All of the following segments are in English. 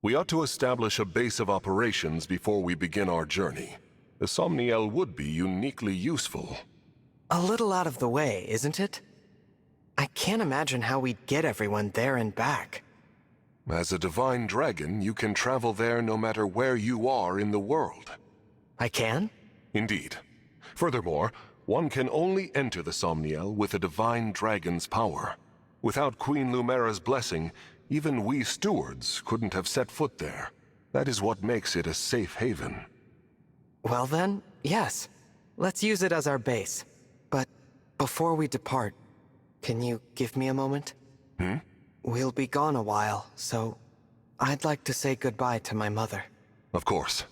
We ought to establish a base of operations before we begin our journey. The Somniel would be uniquely useful. A little out of the way, isn't it? I can't imagine how we'd get everyone there and back. As a divine dragon, you can travel there no matter where you are in the world. I can? Indeed. Furthermore, one can only enter the Somniel with a divine dragon's power. Without Queen Lumera's blessing, even we stewards couldn't have set foot there. That is what makes it a safe haven. Well then, yes. Let's use it as our base. But before we depart, can you give me a moment? We'll be gone a while, so I'd like to say goodbye to my mother. Of course.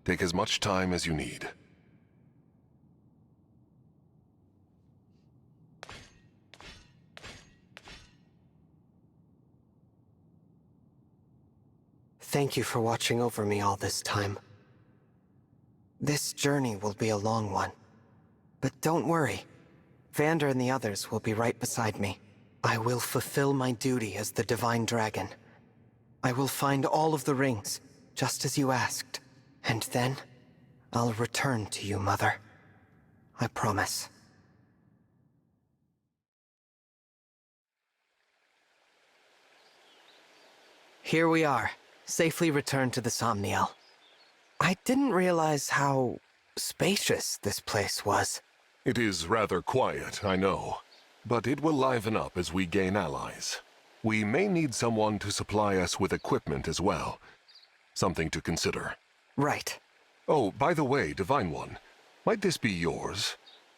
Take as much time as you need. Thank you for watching over me all this time. This journey will be a long one. But don't worry. Vander and the others will be right beside me. I will fulfill my duty as the Divine Dragon. I will find all of the rings, just as you asked. And then, I'll return to you, Mother. I promise. Here we are, safely returned to the Somniel. I didn't realize how spacious this place was. It is rather quiet, I know. But it will liven up as we gain allies. We may need someone to supply us with equipment as well. Something to consider. Right. Oh, by the way, Divine One, might this be yours?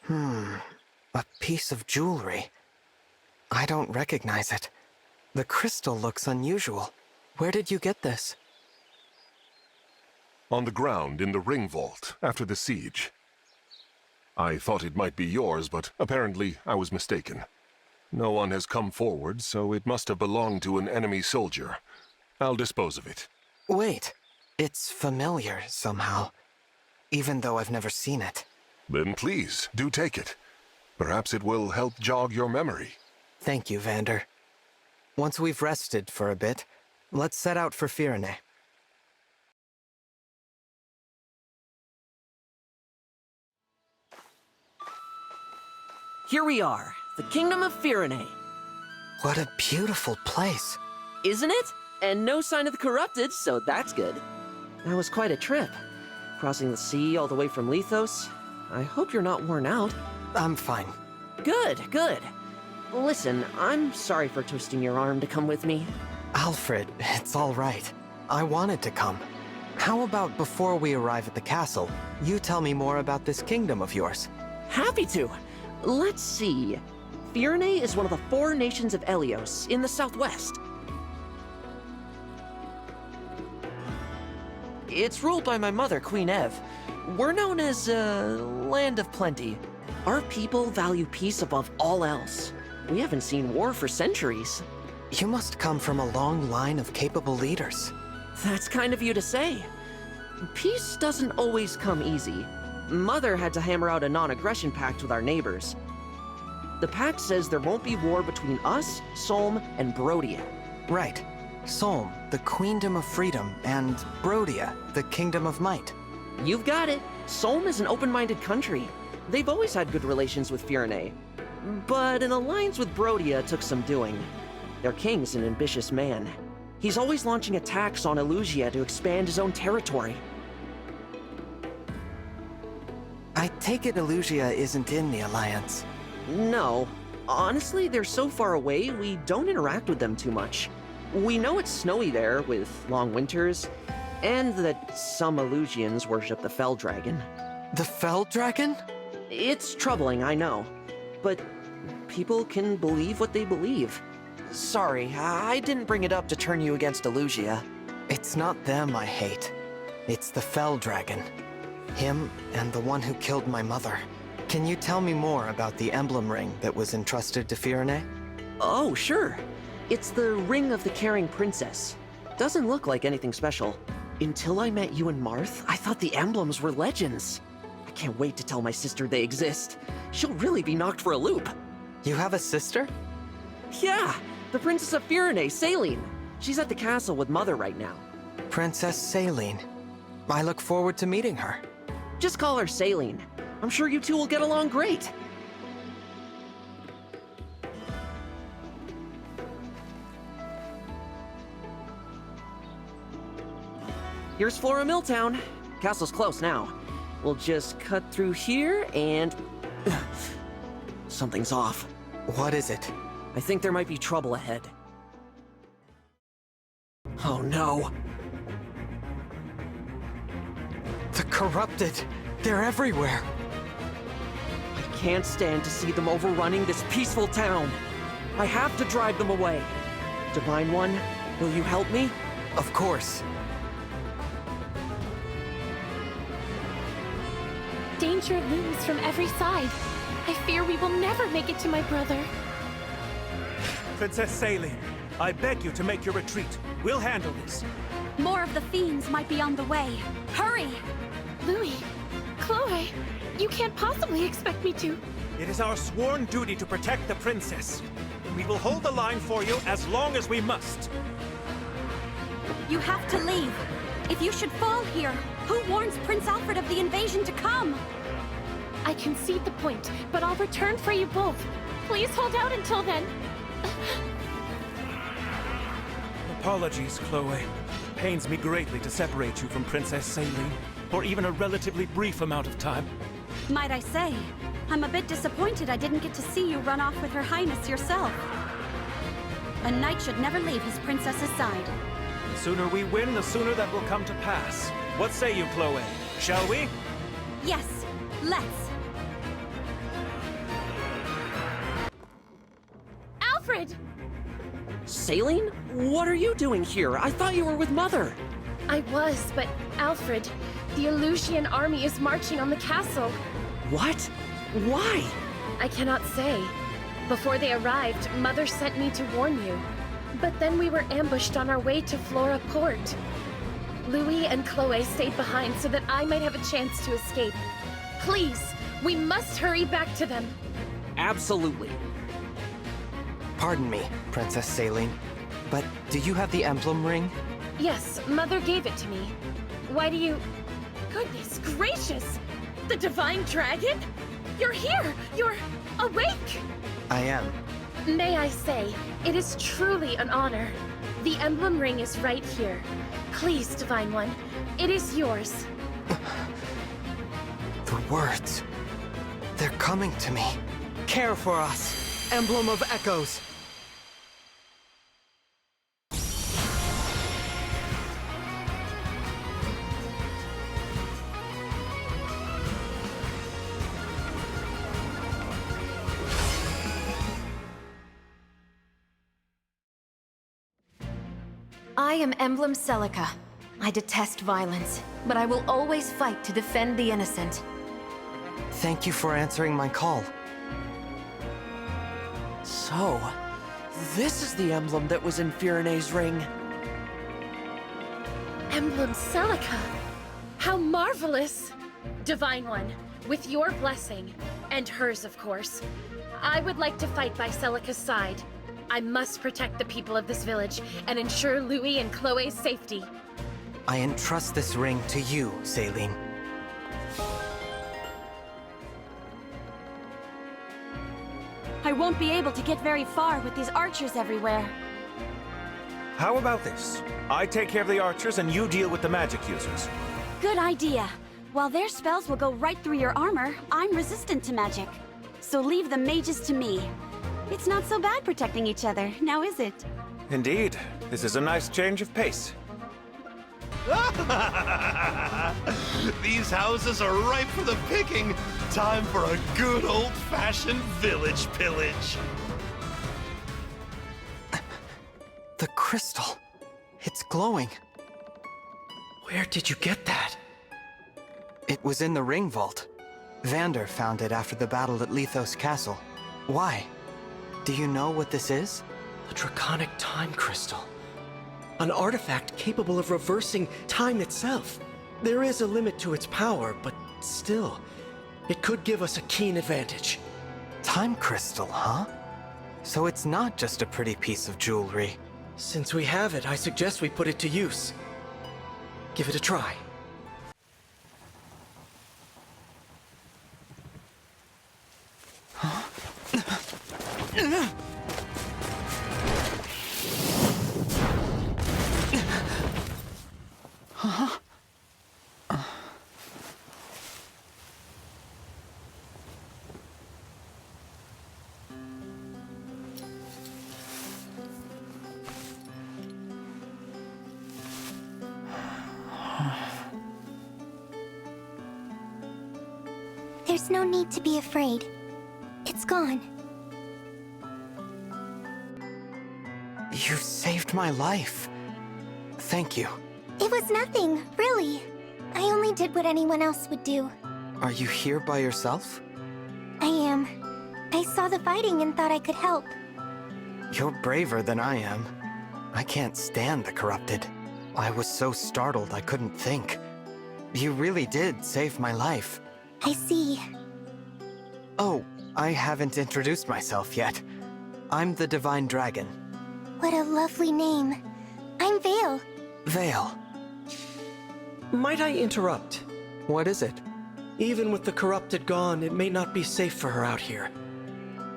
A piece of jewelry. I don't recognize it. The crystal looks unusual. Where did you get this? On the ground in the ring vault after the siege. I thought it might be yours, but apparently I was mistaken. No one has come forward, so it must have belonged to an enemy soldier. I'll dispose of it. Wait, it's familiar somehow, even though I've never seen it. Then please, do take it. Perhaps it will help jog your memory. Thank you, Vander. Once we've rested for a bit, let's set out for Firene. Here we are, the Kingdom of Firene. What a beautiful place. Isn't it? And no sign of the corrupted, so that's good. That was quite a trip. Crossing the sea all the way from Lethos. I hope you're not worn out. I'm fine. Good, good. Listen, I'm sorry for twisting your arm to come with me. Alfred, it's all right. I wanted to come. How about before we arrive at the castle, you tell me more about this kingdom of yours? Happy to. Let's see. Firene is one of the 4 nations of Elios in the southwest. It's ruled by my mother, Queen Ev. We're known as, Land of Plenty. Our people value peace above all else. We haven't seen war for centuries. You must come from a long line of capable leaders. That's kind of you to say. Peace doesn't always come easy. Mother had to hammer out a non-aggression pact with our neighbors. The pact says there won't be war between us, Solm, and Brodia. Right. Solm, the Queendom of Freedom, and Brodia, the Kingdom of Might. You've got it. Solm is an open-minded country. They've always had good relations with Firene. But an alliance with Brodia took some doing. Their king's an ambitious man. He's always launching attacks on Elusia to expand his own territory. I take it Elusia isn't in the Alliance. No. Honestly, they're so far away, we don't interact with them too much. We know it's snowy there, with long winters, and that some Elusians worship the Fell Dragon. The Fell Dragon? It's troubling, I know. But people can believe what they believe. Sorry, I didn't bring it up to turn you against Elusia. It's not them I hate. It's the Fell Dragon. Him and the one who killed my mother. Can you tell me more about the emblem ring that was entrusted to Firene? Oh, sure. It's the Ring of the Caring Princess. Doesn't look like anything special. Until I met you and Marth, I thought the emblems were legends. I can't wait to tell my sister they exist. She'll really be knocked for a loop. You have a sister? Yeah, the Princess of Firene, Saline. She's at the castle with Mother right now. Princess Saline. I look forward to meeting her. Just call her Saline. I'm sure you two will get along great. Here's Flora Milltown. Castle's close now. We'll just cut through here and... Something's off. What is it? I think there might be trouble ahead. Oh no. The corrupted. They're everywhere. I can't stand to see them overrunning this peaceful town. I have to drive them away. Divine One, will you help me? Of course. Danger looms from every side. I fear we will never make it to my brother. Princess Saline, I beg you to make your retreat. We'll handle this. More of the fiends might be on the way. Hurry! Louis, Chloe, you can't possibly expect me to. It is our sworn duty to protect the princess. We will hold the line for you as long as we must. You have to leave. If you should fall here, who warns Prince Alfred of the invasion to come? I concede the point, but I'll return for you both. Please hold out until then. Apologies, Chloe. Pains me greatly to separate you from Princess Saline for even a relatively brief amount of time. Might I say, I'm a bit disappointed I didn't get to see you run off with Her Highness yourself. A knight should never leave his princess's side. The sooner we win, the sooner that will come to pass. What say you, Chloe? Shall we? Yes, let's. Alfred! Saline? What are you doing here? I thought you were with Mother. I was, but Alfred, the Elusian army is marching on the castle. What? Why? I cannot say. Before they arrived, Mother sent me to warn you. But then we were ambushed on our way to Flora Port. Louis and Chloe stayed behind so that I might have a chance to escape. Please, we must hurry back to them. Absolutely. Pardon me, Princess Saline, but do you have the emblem ring? Yes, Mother gave it to me. Why do you... Goodness gracious! The Divine Dragon? You're here! You're awake! I am. May I say, it is truly an honor. The emblem ring is right here. Please, Divine One, it is yours. The words. They're coming to me. Care for us, emblem of echoes. I am Emblem Celica. I detest violence, but I will always fight to defend the innocent. Thank you for answering my call. So, this is the emblem that was in Firene's ring. Emblem Celica! How marvelous! Divine One, with your blessing, and hers of course, I would like to fight by Celica's side. I must protect the people of this village and ensure Louis and Chloe's safety. I entrust this ring to you, Saline. I won't be able to get very far with these archers everywhere. How about this? I take care of the archers and you deal with the magic users. Good idea. While their spells will go right through your armor, I'm resistant to magic. So leave the mages to me. It's not so bad protecting each other, now is it? Indeed. This is a nice change of pace. These houses are ripe for the picking. Time for a good old-fashioned village pillage. The crystal. It's glowing. Where did you get that? It was in the ring vault. Vander found it after the battle at Lethos Castle. Why? Do you know what this is? A draconic time crystal. An artifact capable of reversing time itself. There is a limit to its power, but still, it could give us a keen advantage. Time crystal, huh? So it's not just a pretty piece of jewelry. Since we have it, I suggest we put it to use. give it a try. There's no need to be afraid. It's gone. You saved my life. Thank you. It was nothing, really. I only did what anyone else would do. Are you here by yourself? I am. I saw the fighting and thought I could help. You're braver than I am. I can't stand the corrupted. I was so startled I couldn't think. You really did save my life. I see. Oh, I haven't introduced myself yet. I'm the Divine Dragon. What a lovely name. I'm Vale. Vale. Might I interrupt? What is it? Even with the corrupted gone, it may not be safe for her out here.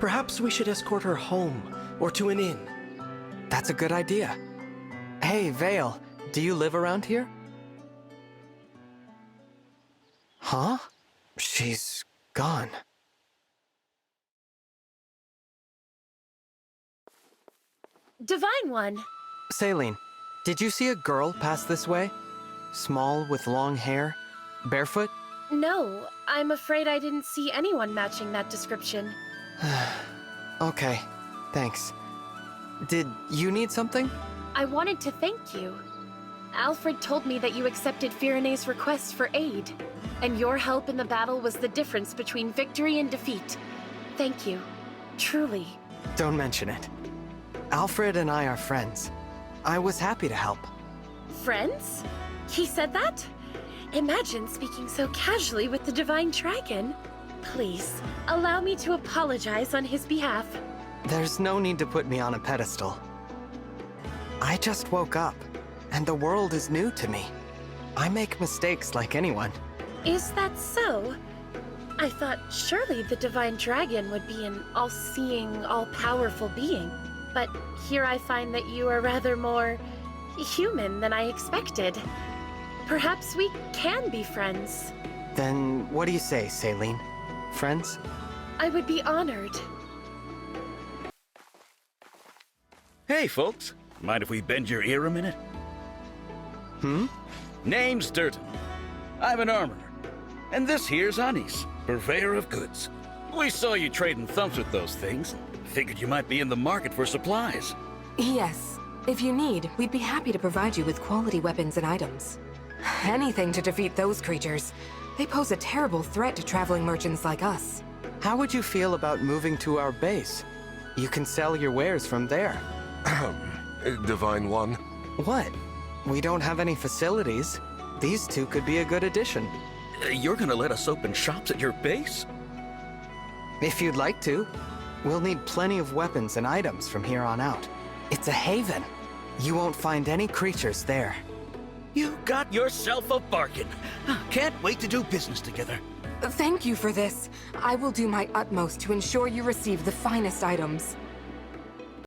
Perhaps we should escort her home, or to an inn. That's a good idea. Hey, Vale, do you live around here? Huh? She's gone. Divine One. Saline, did you see a girl pass this way? Small, with long hair, barefoot? No, I'm afraid I didn't see anyone matching that description. Okay, thanks. Did you need something? I wanted to thank you. Alfred told me that you accepted Firene's request for aid, and your help in the battle was the difference between victory and defeat. Thank you. Truly. Don't mention it. Alfred and I are friends. I was happy to help. Friends? He said that? Imagine speaking so casually with the Divine Dragon. Please, allow me to apologize on his behalf. There's no need to put me on a pedestal. I just woke up, and the world is new to me. I make mistakes like anyone. Is that so? I thought surely the Divine Dragon would be an all-seeing, all-powerful being. But here I find that you are rather more human than I expected. Perhaps we can be friends. Then what do you say, Saline? Friends? I would be honored. Hey, folks. Mind if we bend your ear a minute? Name's Durton. I'm an armorer. And this here's Anis, purveyor of goods. We saw you trading thumps with those things, and figured you might be in the market for supplies. Yes. If you need, we'd be happy to provide you with quality weapons and items. Anything to defeat those creatures. They pose a terrible threat to traveling merchants like us. How would you feel about moving to our base? You can sell your wares from there. Divine One. What? We don't have any facilities. These two could be a good addition. You're gonna let us open shops at your base? If you'd like to. We'll need plenty of weapons and items from here on out. It's a haven. You won't find any creatures there. You got yourself a bargain. Can't wait to do business together. Thank you for this. I will do my utmost to ensure you receive the finest items.